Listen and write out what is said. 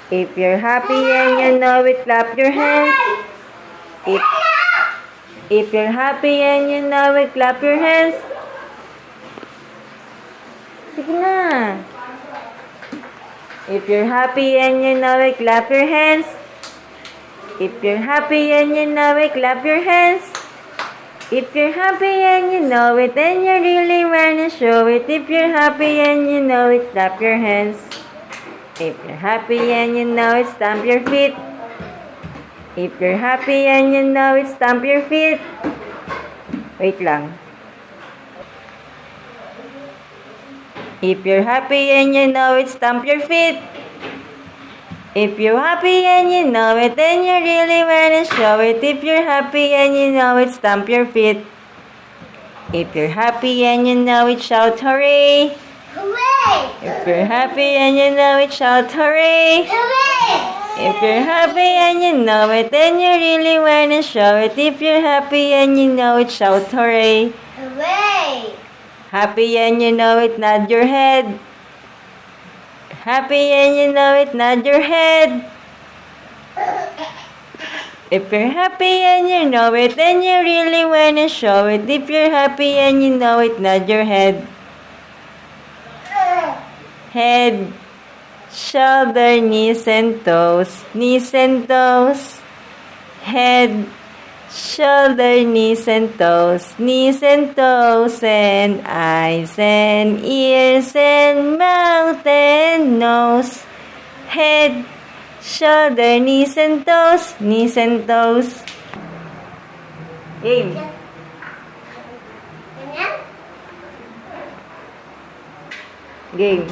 If you're happy and you know it, clap your hands. If you're happy and you know it, clap your hands. Sige na. If you're happy and you know it, clap your hands. If you're happy and you know it, clap your hands. If you're happy and you know it, and you really wanna show it. If you're happy and you know it, clap your hands. If you're happy and you know it, stamp your feet. If you're happy and you know it, stamp your feet. Wait lang. If you're happy and you know it, stamp your feet. If you're happy and you know it, then you really wanna show it. If you're happy and you know it, stamp your feet. If you're happy and you know it, shout hooray! Hooray! If you're happy and you know it, shout hooray! Hooray! If you're happy and you know it, then you really wanna show it. If you're happy and you know it, shout hooray! Hooray! Happy and you know it, nod your head. Happy and you know it, nod your head. If you're happy and you know it, then you really wanna show it. If you're happy and you know it, nod your head. Head, shoulder, knees and toes, knees and toes. Head, shoulder, knees and toes, knees and toes, and eyes and ears and mouth and nose. Head, shoulder, knees and toes, knees and toes. Game. Ganyan? Game.